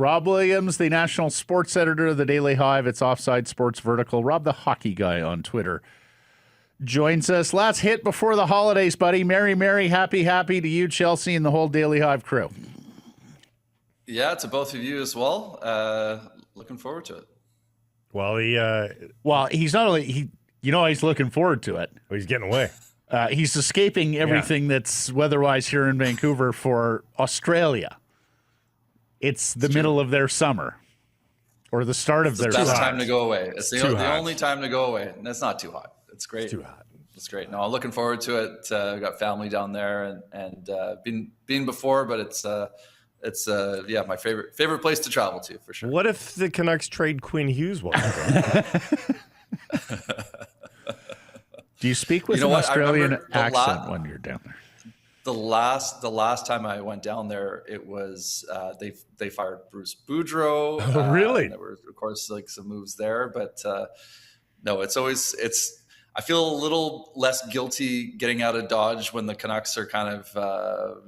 Rob Williams, the national sports editor of the Daily Hive. It's Offside Sports Vertical. Rob the Hockey Guy on Twitter joins us. Last hit before the holidays, buddy. Merry, happy to you, Chelsea, and the whole Daily Hive crew. Yeah, to both of you as well. Looking forward to it. Well, he's not only he's looking forward to it. He's getting away. He's escaping everything that's weather-wise here in Vancouver for Australia. It's the middle of their summer, or the start of their summer. It's the best time to go away. It's the only time to go away, and it's not too hot. It's great. It's too hot. It's great. No, I'm looking forward to it. I've got family down there, and been before, but it's my favorite place to travel to for sure. What if the Canucks trade Quinn Hughes while Do you speak with an Australian accent when you're down there? The last time I went down there, it was they fired Bruce Boudreau. Oh, really? There were, of course, like some moves there, but no, it's I feel a little less guilty getting out of Dodge when the Canucks are kind of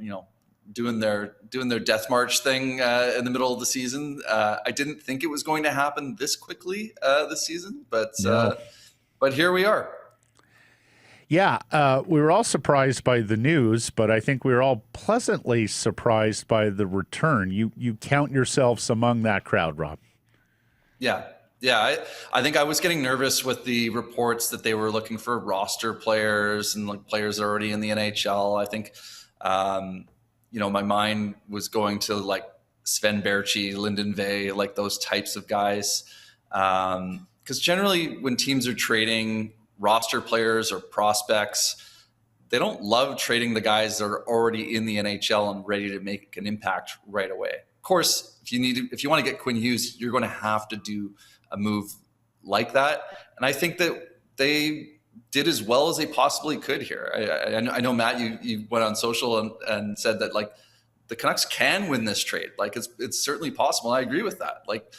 doing their death march thing in the middle of the season. I didn't think it was going to happen this quickly this season, but here we are. Yeah, we were all surprised by the news, but I think we were all pleasantly surprised by the return. You count yourselves among that crowd, Rob. Yeah. I think I was getting nervous with the reports that they were looking for roster players and like players already in the NHL. I think, my mind was going to like Sven Berchi, Lyndon Vey, like those types of guys. Because generally when teams are trading roster players or prospects, they don't love trading the guys that are already in the NHL and ready to make an impact right away. Of course, if you want to get Quinn Hughes, you're going to have to do a move like that. And I think that they did as well as they possibly could here. I know, Matt, you went on social and said that like the Canucks can win this trade. Like it's certainly possible. I agree with that. Like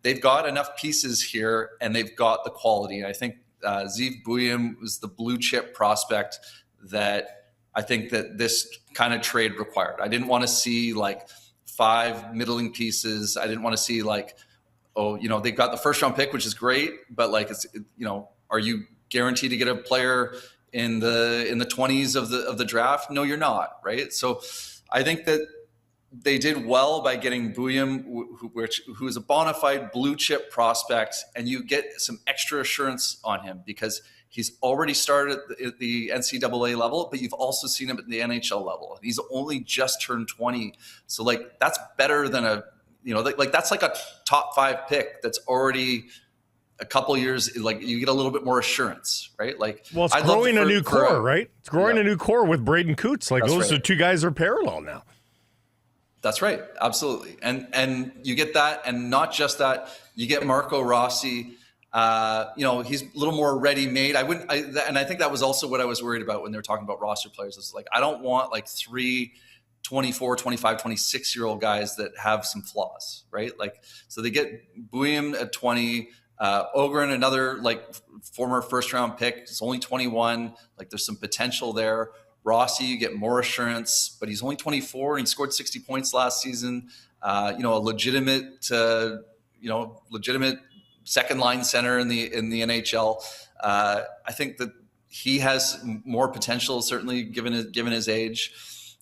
they've got enough pieces here and they've got the quality. And I think Ziv Buium was the blue chip prospect that I think that this kind of trade required. I didn't want to see like 5 middling pieces. I didn't want to see like, they've got the first round pick, which is great, but like, are you guaranteed to get a player in the 20s of the draft? No, you're not. Right. So I think that they did well by getting Buium, who is a bona fide blue chip prospect, and you get some extra assurance on him because he's already started at the NCAA level, but you've also seen him at the NHL level. He's only just turned 20. So like, that's better than that's like a top 5 pick that's already a couple years, like you get a little bit more assurance, right? Like, well, it's growing a new core, right? It's growing a new core with Braden Coots. Like those are two guys are parallel now. That's right. Absolutely. And you get that. And not just that, you get Marco Rossi. He's a little more ready-made. And I think that was also what I was worried about when they were talking about roster players. It's like, I don't want like 3 24, 25, 26-year-old guys that have some flaws, right? Like, so they get Buium at 20, Ogren, another like former first-round pick. It's only 21. Like there's some potential there. Rossi, you get more assurance, but he's only 24 and he scored 60 points last season. A legitimate second line center in the NHL. I think that he has more potential, certainly given his age.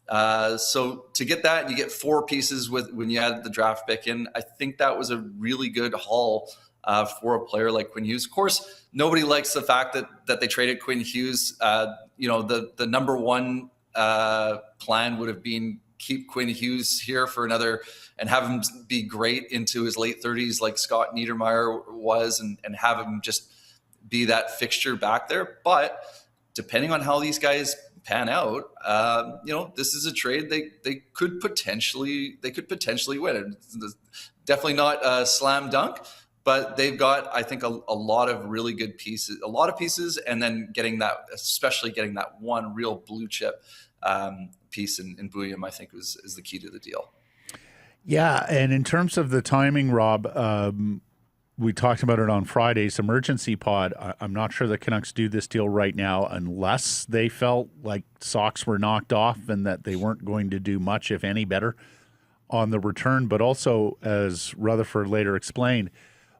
So to get that, you get 4 pieces when you add the draft pick in. I think that was a really good haul for a player like Quinn Hughes. Of course, nobody likes the fact that they traded Quinn Hughes. The number one plan would have been keep Quinn Hughes here for another and have him be great into his late 30s like Scott Niedermayer was and have him just be that fixture back there. But depending on how these guys pan out, this is a trade they could potentially win. It's definitely not a slam dunk, but they've got, I think, a lot of really good pieces, and then especially getting that one real blue chip piece in Buium, I think is the key to the deal. Yeah, and in terms of the timing, Rob, we talked about it on Friday's emergency pod. I'm not sure the Canucks do this deal right now unless they felt like socks were knocked off and that they weren't going to do much, if any, better on the return, but also, as Rutherford later explained,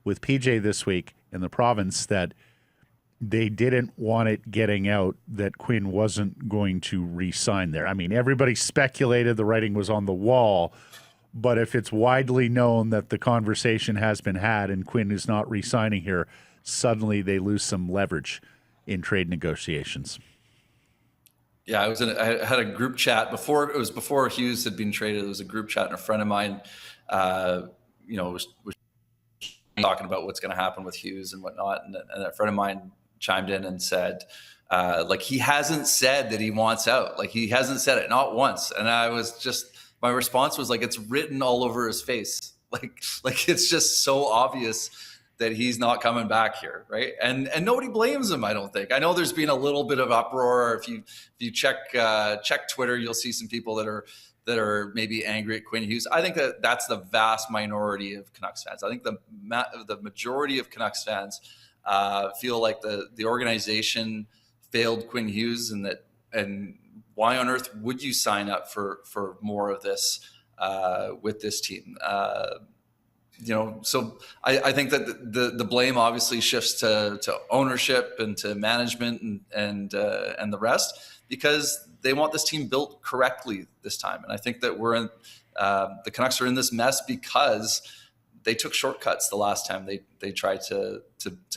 with PJ this week in the province, that they didn't want it getting out that Quinn wasn't going to re-sign there. I mean, everybody speculated, the writing was on the wall, but if it's widely known that the conversation has been had and Quinn is not re-signing here, suddenly they lose some leverage in trade negotiations. Yeah, I had a group chat before Hughes had been traded. There was a group chat, and a friend of mine, was talking about what's going to happen with Hughes and whatnot, and a friend of mine chimed in and said, he hasn't said that he wants out. Like, he hasn't said it, not once. And my response was like, it's written all over his face. Like it's just so obvious that he's not coming back here, right? And nobody blames him, I don't think. I know there's been a little bit of uproar. If you check Twitter, you'll see some people that are maybe angry at Quinn Hughes. I think that's the vast minority of Canucks fans. I think the majority of Canucks fans feel like the organization failed Quinn Hughes, and why on earth would you sign up for more of this with this team? So I think that the blame obviously shifts to ownership and to management and the rest, because they want this team built correctly this time. And I think that the Canucks are in this mess because they took shortcuts the last time they tried to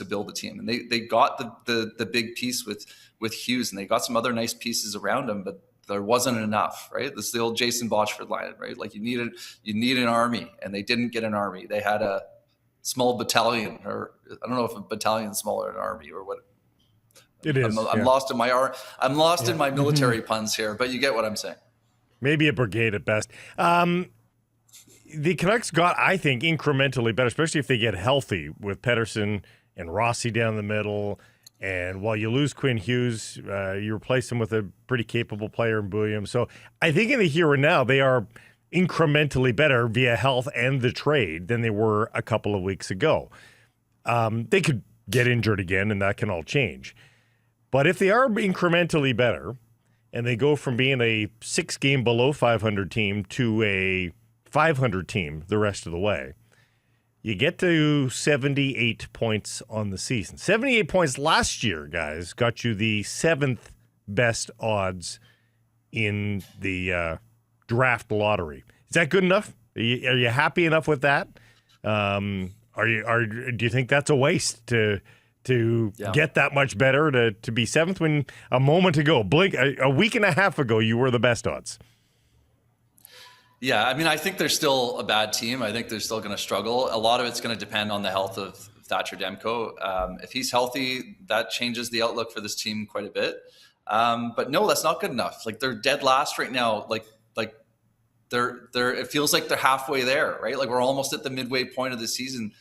build a team, and they got the big piece with Hughes, and they got some other nice pieces around him, but there wasn't enough, right? This is the old Jason Botchford line, right? Like, you need an army, and they didn't get an army. They had a small battalion, or I don't know if a battalion is smaller than an army or what. It is. I'm lost in in my military puns here, but you get what I'm saying. Maybe a brigade at best. The Canucks got, I think, incrementally better, especially if they get healthy with Pettersson and Rossi down the middle. And while you lose Quinn Hughes, you replace him with a pretty capable player in Bouillon. So I think in the here and now, they are incrementally better via health and the trade than they were a couple of weeks ago. They could get injured again, and that can all change. But if they are incrementally better, and they go from being a 6-game below 500 team to a 500 team the rest of the way, you get to 78 points on the season. 78 points last year, guys, got you the 7th best odds in the draft lottery. Is that good enough? Are you happy enough with that? Do you think that's a waste to get that much better, to be 7th when a moment ago, a week and a half ago, you were the best odds? Yeah, I mean, I think they're still a bad team. I think they're still going to struggle. A lot of it's going to depend on the health of Thatcher Demko. If he's healthy, that changes the outlook for this team quite a bit. But no, that's not good enough. Like, they're dead last right now. Like they're it feels like they're halfway there, right? Like, we're almost at the midway point of the season.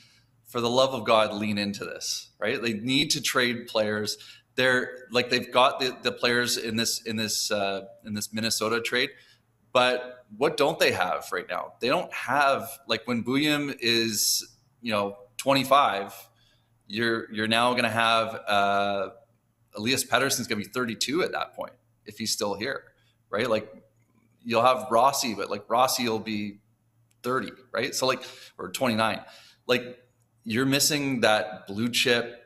For the love of God, lean into this, right? They need to trade players. They've got the players in this Minnesota trade. But what don't they have right now? They don't have, like, when Bouillon is, 25, you're now going to have Elias Pettersson's going to be 32 at that point if he's still here, right? Like, you'll have Rossi, but like Rossi will be 30, right? So or 29. Like, you're missing that blue chip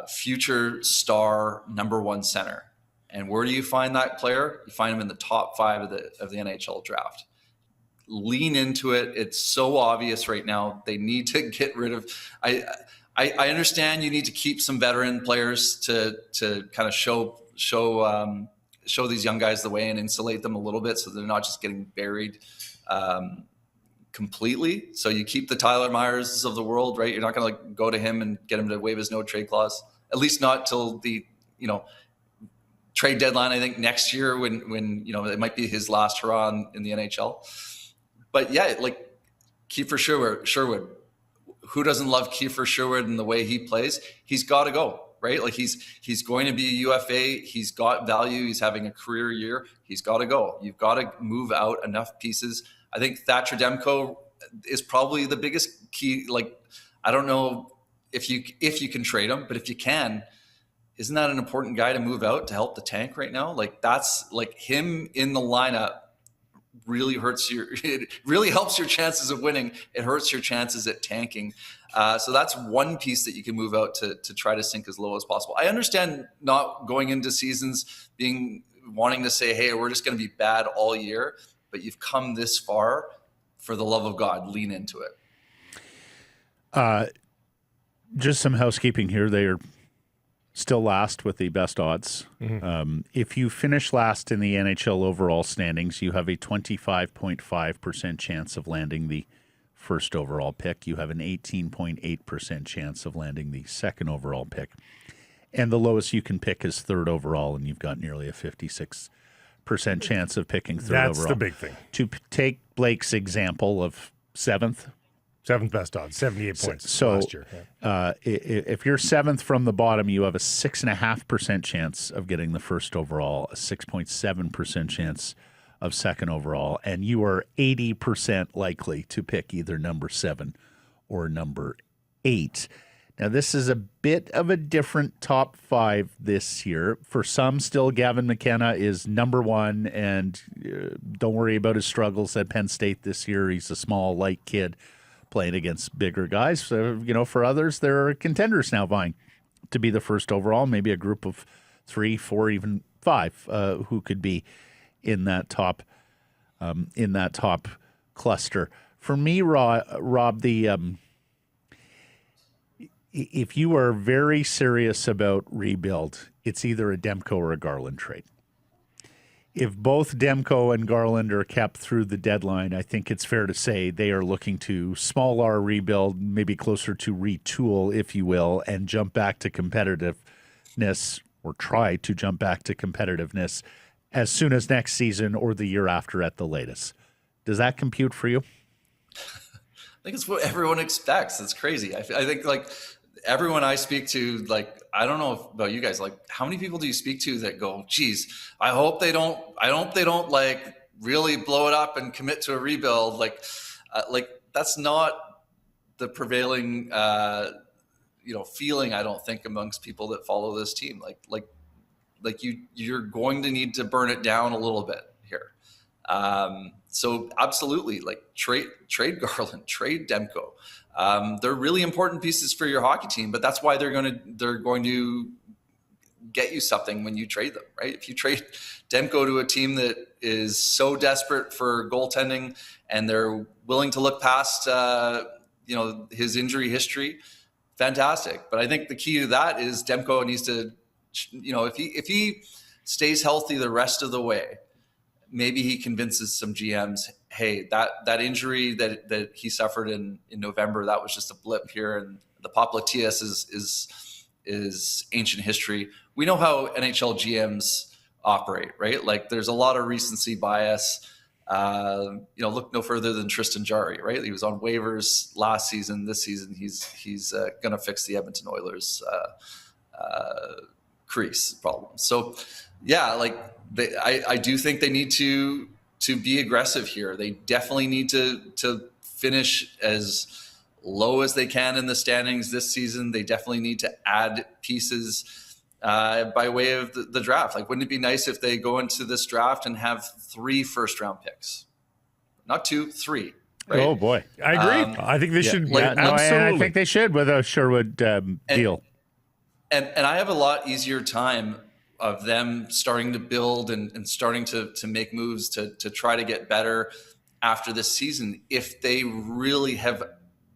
future star number one center. And where do you find that player? You find him in the top 5 of the NHL draft. Lean into it. It's so obvious right now. They need to get rid of. I understand you need to keep some veteran players to kind of show these young guys the way and insulate them a little bit, so they're not just getting buried completely. So you keep the Tyler Myers of the world, right? You're not going to go to him and get him to waive his no trade clause, at least not till the trade deadline, I think next year when it might be his last hurrah in the NHL. But yeah, like Kiefer Sherwood, who doesn't love Kiefer Sherwood and the way he plays? He's got to go, right? Like, he's going to be a UFA. He's got value. He's having a career year. He's got to go. You've got to move out enough pieces. I think Thatcher Demko is probably the biggest key. Like, I don't know if you can trade him, but if you can, isn't that an important guy to move out to help the tank right now? Like, that's like him in the lineup really hurts it really helps your chances of winning. It hurts your chances at tanking. So that's one piece that you can move out to try to sink as low as possible. I understand not going into seasons wanting to say, hey, we're just going to be bad all year, but you've come this far. For the love of God, lean into it. Just some housekeeping here. They are still last with the best odds. If you finish last in the NHL overall standings, you have a 25.5% chance of landing the first overall pick. You have an 18.8% chance of landing the second overall pick. And the lowest you can pick is third overall, and you've got nearly a 56% chance of picking third overall. That's the big thing. To take Blake's example of seventh best odds, 78 points last year. If you're seventh from the bottom, you have a 6.5% chance of getting the first overall, a 6.7% chance of second overall, and you are 80% likely to pick either number 7 or number 8. Now, this is a bit of a different top 5 this year. For some, still, Gavin McKenna is number 1, and don't worry about his struggles at Penn State this year. He's a small, light kid playing against bigger guys. So, for others, there are contenders now vying to be the first overall, maybe a group of 3, 4, even 5 who could be in that top cluster. For me, Rob, if you are very serious about rebuild, it's either a Demko or a Garland trade. If both Demko and Garland are kept through the deadline, I think it's fair to say they are looking to small R rebuild, maybe closer to retool, if you will, and jump back to competitiveness, or try to jump back to competitiveness as soon as next season or the year after at the latest. Does that compute for you? I think it's what everyone expects. It's crazy. I think everyone I speak to, I don't know about you guys, how many people do you speak to that go, geez, I hope they don't really blow it up and commit to a rebuild. That's not the prevailing, feeling, I don't think, amongst people that follow this team. You're going to need to burn it down a little bit here. So absolutely, trade Garland, trade Demko. They're really important pieces for your hockey team, but that's why they're going to get you something when you trade them, right? If you trade Demko to a team that is so desperate for goaltending and they're willing to look past, his injury history, fantastic. But I think the key to that is Demko needs to, if he stays healthy the rest of the way, maybe he convinces some GMs, hey, that injury that he suffered in November, that was just a blip here, and the popliteus is ancient history. We know how NHL GMs operate, right? There's a lot of recency bias. Look no further than Tristan Jarry, right? He was on waivers last season. This season, he's going to fix the Edmonton Oilers crease problem. So, yeah, I do think they need to be aggressive here. They definitely need to finish as low as they can in the standings this season. They definitely need to add pieces by way of the draft. Wouldn't it be nice if they go into this draft and have 3 first-round picks? Not 2, 3. Right? Oh, boy. I agree. I think they should. Absolutely. I think they should with a Sherwood deal. And I have a lot easier time of them starting to build and starting to make moves to try to get better after this season if they really have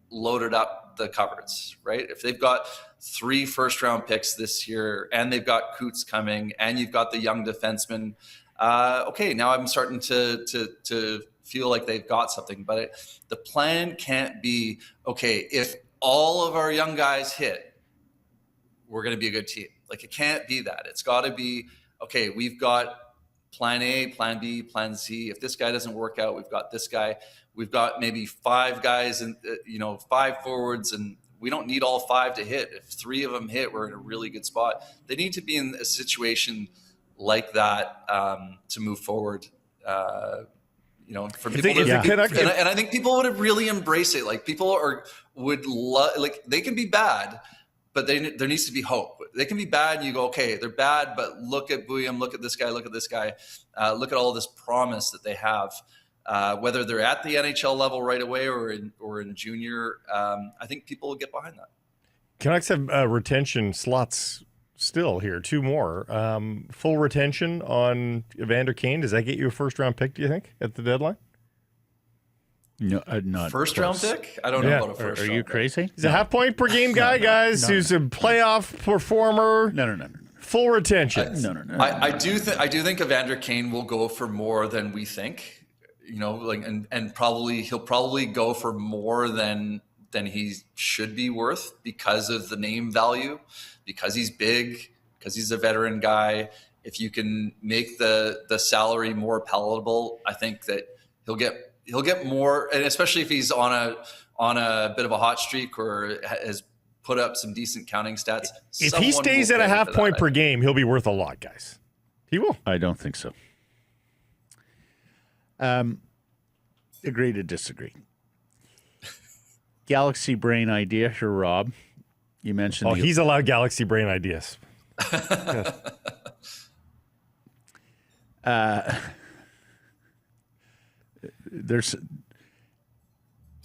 loaded up the cupboards, right? If they've got 3 first-round picks this year and they've got Coots coming and you've got the young defenseman, okay, now I'm starting to feel like they've got something. But the plan can't be, okay, if all of our young guys hit, we're going to be a good team. It can't be that. It's got to be, okay, we've got plan A, plan B, plan C. If this guy doesn't work out, we've got this guy. We've got maybe 5 guys and, 5 forwards, and we don't need all 5 to hit. If 3 of them hit, we're in a really good spot. They need to be in a situation like that to move forward. For people and I think people would have really embraced it. People would love, they can be bad, but there needs to be hope. They can be bad, and you go, okay, they're bad, but look at Bouillon, look at this guy, look at all this promise that they have. whether they're at the NHL level right away or in junior. I think people will get behind that. Canucks have retention slots still here, 2 more. Full retention on Evander Kane. Does that get you a first-round pick, do you think, at the deadline? No, not first close. round pick. I don't know about a first. Are round you pick. crazy? He's a half-point per game guy, guys. Who's a playoff performer. No. Full retention. No. I do think Evander Kane will go for more than we think. And he'll probably go for more than he should be worth because of the name value, because he's big, because he's a veteran guy. If you can make the salary more palatable, I think that he'll get more, and especially if he's on a bit of a hot streak or has put up some decent counting stats. If he stays at a half point per game, he'll be worth a lot, guys. He will. I don't think so. Agree to disagree. Galaxy brain idea here, Rob. You mentioned he's allowed galaxy brain ideas.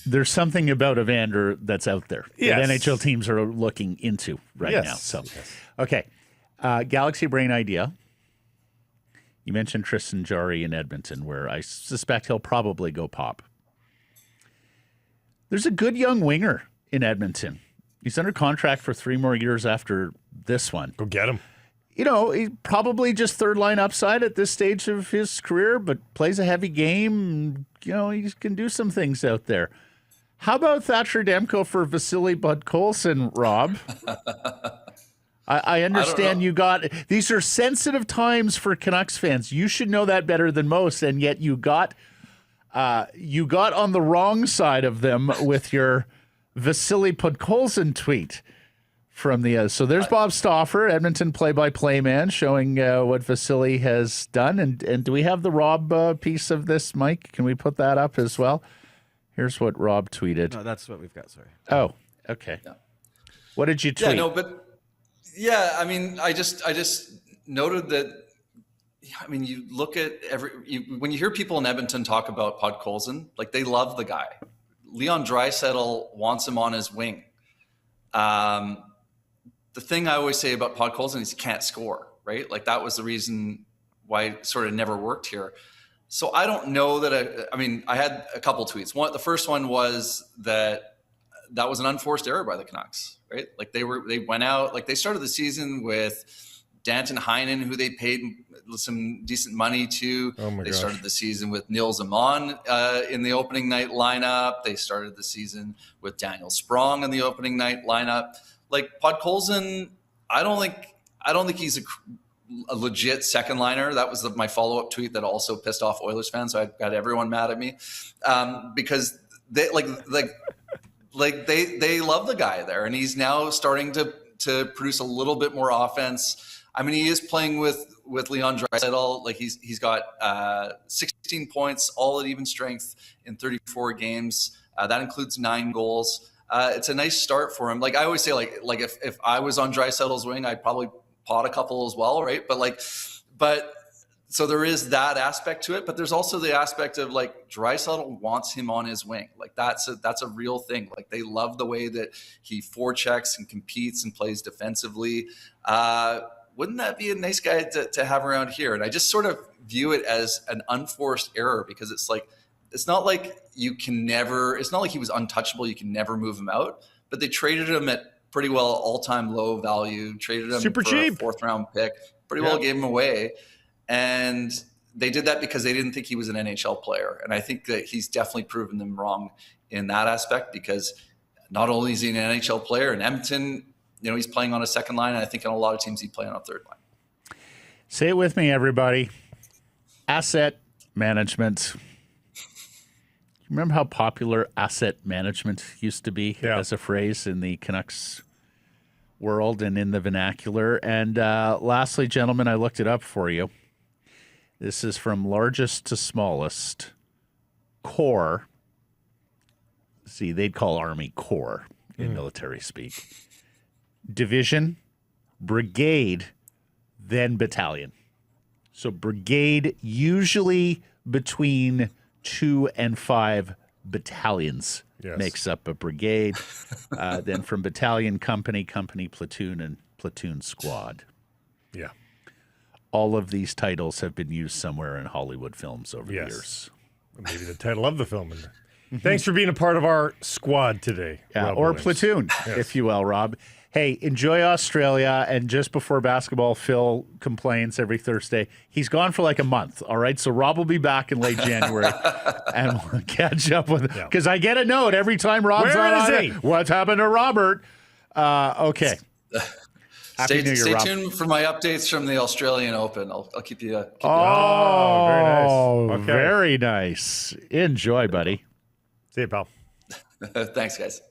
There's something about Evander that's out there Yes. that NHL teams are looking into right now. So, okay, Galaxy brain idea. You mentioned Tristan Jarry in Edmonton, where I suspect he'll probably go pop. There's a good young winger in Edmonton. He's under contract for 3 more years after this one. Go get him. You know, he's probably just third line upside at this stage of his career, but plays a heavy game. You know, he can do some things out there. How about Thatcher Demko for Vasily Budkolson, Rob? I understand you got – these are sensitive times for Canucks fans. You should know that better than most, and yet you got on the wrong side of them with your Vasily Podkolzin tweet from the so there's Bob Stauffer, Edmonton play-by-play man, showing what Vasily has done. And do we have the Rob piece of this, Mike? Can we put that up as well? Here's what Rob tweeted. No, that's what we've got. Sorry. Oh, okay. Yeah. What did you tweet? Yeah, no, but I mean, I just noted that. I mean, you look at when you hear people in Edmonton talk about Podkolzin, like they love the guy. Leon Draisaitl wants him on his wing. The thing I always say about Podkolzin is he can't score, right? Like that was the reason why it sort of never worked here. So I don't know that. I mean, I had a couple tweets. The first one was that was an unforced error by the Canucks, right? Like they went out, like they started the season with Danton Heinen, who they paid some decent money to. They started the season with Neil Zaman in the opening night lineup. They started the season with Daniel Sprong in the opening night lineup. Like Podkolzin, I don't think he's a legit second liner. That was my follow-up tweet that also pissed off Oilers fans. So I got everyone mad at me because they they love the guy there, and he's now starting to produce a little bit more offense. I mean, he is playing with Leon Draisaitl. Like he's got 16 points, all at even strength in 34 games. That includes 9 goals. It's a nice start for him. Like I always say, like if I was on Draisaitl's wing, I'd probably pot a couple as well, right? But so there is that aspect to it, but there's also the aspect of like Draisaitl wants him on his wing. Like that's a real thing. Like they love the way that he forechecks and competes and plays defensively. Wouldn't that be a nice guy to have around here? And I just sort of view it as an unforced error because it's like, it's not like it's not like he was untouchable. You can never move him out, but they traded him at pretty well all-time low value, traded him super for cheap. a 4th round pick, pretty well gave him away. And they did that because they didn't think he was an NHL player. And I think that he's definitely proven them wrong in that aspect because not only is he an NHL player in Edmonton, you know, he's playing on a second line. And I think on a lot of teams, he'd play on a third line. Say it with me, everybody. Asset management. Remember how popular asset management used to be as a phrase in the Canucks world and in the vernacular? And lastly, gentlemen, I looked it up for you. This is from largest to smallest. Corps. See, they'd call Army Corps in military speak. Division, brigade, then battalion. So brigade usually between 2 and 5 battalions Yes. makes up a brigade. Then from battalion, company, platoon, and platoon squad. Yeah. All of these titles have been used somewhere in Hollywood films over the Yes. years. Maybe the title of the film. Thanks for being a part of our squad today. Yeah, Rob or Williams. platoon, if you will, Rob. Hey, enjoy Australia. And just before basketball, Phil complains every Thursday. He's gone for like a month, all right? So Rob will be back in late January, and we'll catch up with him. Because I get a note every time Rob's Where on. is he? What's happened to Robert? Okay. Happy New Year, Stay Rob. tuned for my updates from the Australian Open. I'll keep you. Oh, very nice. Okay. Very nice. Enjoy, buddy. See you, pal. Thanks, guys.